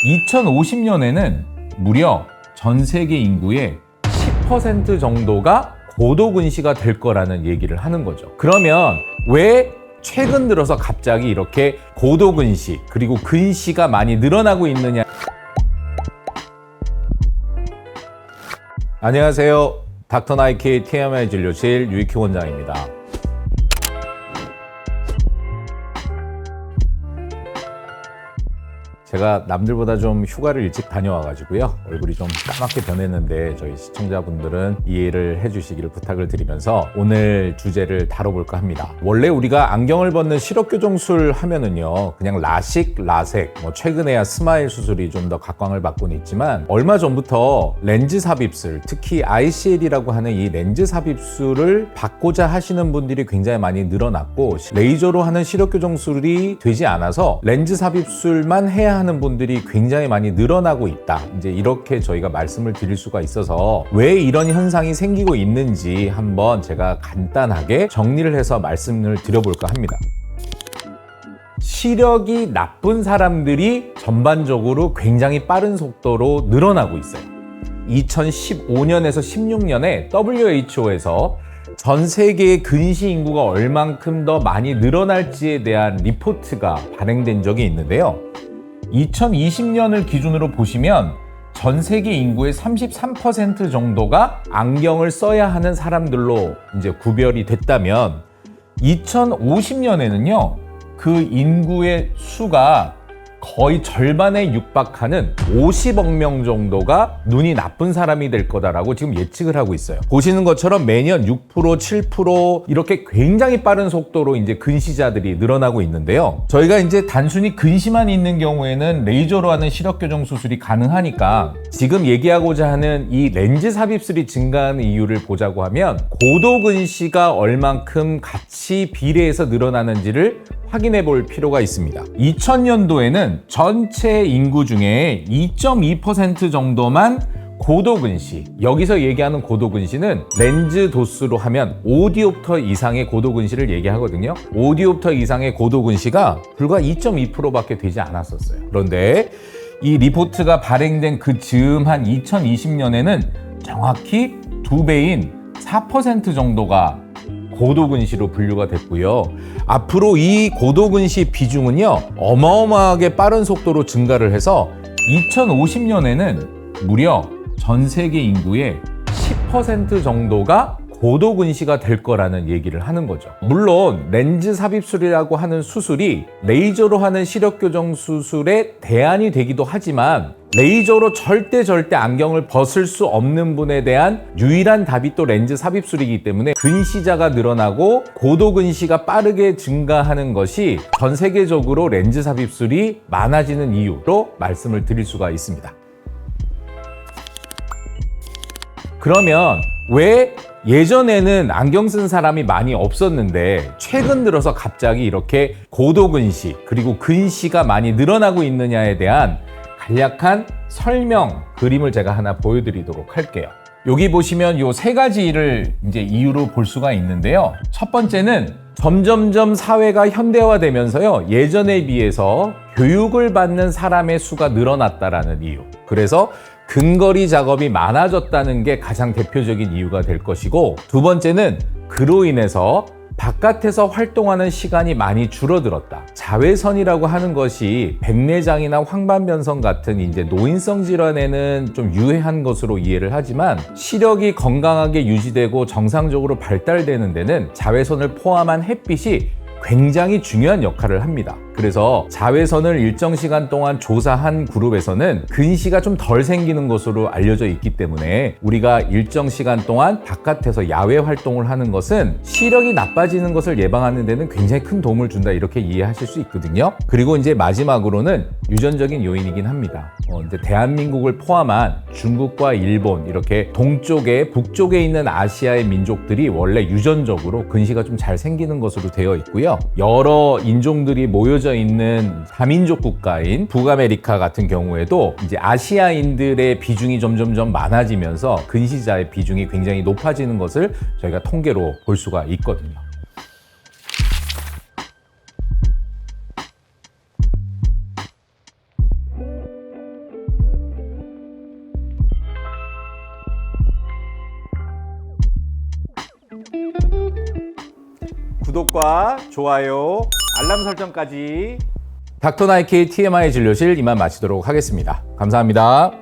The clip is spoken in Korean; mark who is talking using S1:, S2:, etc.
S1: 2050년에는 무려 전 세계 인구의 10% 정도가 고도근시가 될 거라는 얘기를 하는 거죠. 그러면 왜 최근 들어서 갑자기 이렇게 고도근시 그리고 근시가 많이 늘어나고 있느냐? 안녕하세요. 닥터나이키 TMI 진료실 유익희 원장입니다. 제가 남들보다 좀 휴가를 일찍 다녀와가지고요. 얼굴이 좀 까맣게 변했는데 저희 시청자분들은 이해를 해주시기를 부탁을 드리면서 오늘 주제를 다뤄볼까 합니다. 원래 우리가 안경을 벗는 시력교정술 하면은요, 그냥 라식, 라섹, 최근에야 스마일 수술이 좀 더 각광을 받고는 있지만 얼마 전부터 렌즈 삽입술, 특히 ICL이라고 하는 이 렌즈 삽입술을 받고자 하시는 분들이 굉장히 많이 늘어났고, 레이저로 하는 시력교정술이 되지 않아서 렌즈 삽입술만 해야 하는 분들이 굉장히 많이 늘어나고 있다. 이제 이렇게 저희가 말씀을 드릴 수가 있어서 왜 이런 현상이 생기고 있는지 한번 제가 간단하게 정리를 해서 말씀을 드려볼까 합니다. 시력이 나쁜 사람들이 전반적으로 굉장히 빠른 속도로 늘어나고 있어요. 2015년에서 16년에 WHO에서 전 세계의 근시 인구가 얼만큼 더 많이 늘어날지에 대한 리포트가 발행된 적이 있는데요. 2020년을 기준으로 보시면 전 세계 인구의 33% 정도가 안경을 써야 하는 사람들로 이제 구별이 됐다면 2050년에는요, 그 인구의 수가 거의 절반에 육박하는 50억 명 정도가 눈이 나쁜 사람이 될 거다라고 지금 예측을 하고 있어요. 보시는 것처럼 매년 6%, 7% 이렇게 굉장히 빠른 속도로 이제 근시자들이 늘어나고 있는데요. 저희가 이제 단순히 근시만 있는 경우에는 레이저로 하는 시력교정 수술이 가능하니까 지금 얘기하고자 하는 이 렌즈 삽입술이 증가하는 이유를 보자고 하면 고도근시가 얼만큼 같이 비례해서 늘어나는지를 확인해 볼 필요가 있습니다. 2000년도에는 전체 인구 중에 2.2% 정도만 고도근시, 여기서 얘기하는 고도근시는 렌즈 도수로 하면 5디옵터 이상의 고도근시를 얘기하거든요. 5디옵터 이상의 고도근시가 불과 2.2%밖에 되지 않았었어요. 그런데 이 리포트가 발행된 그 즈음 한 2020년에는 정확히 2배인 4% 정도가 고도근시로 분류가 됐고요. 앞으로 이 고도근시 비중은요, 어마어마하게 빠른 속도로 증가를 해서 2050년에는 무려 전 세계 인구의 10% 정도가 고도근시가 될 거라는 얘기를 하는 거죠. 물론 렌즈 삽입술이라고 하는 수술이 레이저로 하는 시력교정 수술의 대안이 되기도 하지만 레이저로 절대 안경을 벗을 수 없는 분에 대한 유일한 답이 또 렌즈 삽입술이기 때문에 근시자가 늘어나고 고도근시가 빠르게 증가하는 것이 전 세계적으로 렌즈 삽입술이 많아지는 이유로 말씀을 드릴 수가 있습니다. 그러면 왜 예전에는 안경 쓴 사람이 많이 없었는데 최근 들어서 갑자기 이렇게 고도근시 그리고 근시가 많이 늘어나고 있느냐에 대한 간략한 설명 그림을 제가 하나 보여드리도록 할게요. 여기 보시면 이 세 가지를 이제 이유로 볼 수가 있는데요. 첫 번째는 점점점 사회가 현대화되면서요, 예전에 비해서 교육을 받는 사람의 수가 늘어났다라는 이유. 그래서 근거리 작업이 많아졌다는 게 가장 대표적인 이유가 될 것이고, 두 번째는 그로 인해서 바깥에서 활동하는 시간이 많이 줄어들었다. 자외선이라고 하는 것이 백내장이나 황반변성 같은 이제 노인성 질환에는 좀 유해한 것으로 이해를 하지만 시력이 건강하게 유지되고 정상적으로 발달되는 데는 자외선을 포함한 햇빛이 굉장히 중요한 역할을 합니다. 그래서 자외선을 일정 시간 동안 조사한 그룹에서는 근시가 좀 덜 생기는 것으로 알려져 있기 때문에 우리가 일정 시간 동안 바깥에서 야외 활동을 하는 것은 시력이 나빠지는 것을 예방하는 데는 굉장히 큰 도움을 준다, 이렇게 이해하실 수 있거든요. 그리고 이제 마지막으로는 유전적인 요인이긴 합니다. 이제 대한민국을 포함한 중국과 일본, 이렇게 동쪽에 북쪽에 있는 아시아의 민족들이 원래 유전적으로 근시가 좀 잘 생기는 것으로 되어 있고요. 여러 인종들이 모여져 있는 다민족 국가인 북아메리카 같은 경우에도 이제 아시아인들의 비중이 점점점 많아지면서 근시자의 비중이 굉장히 높아지는 것을 저희가 통계로 볼 수가 있거든요. 구독과 좋아요, 알람 설정까지. 닥터 나이키의 TMI 진료실 이만 마치도록 하겠습니다. 감사합니다.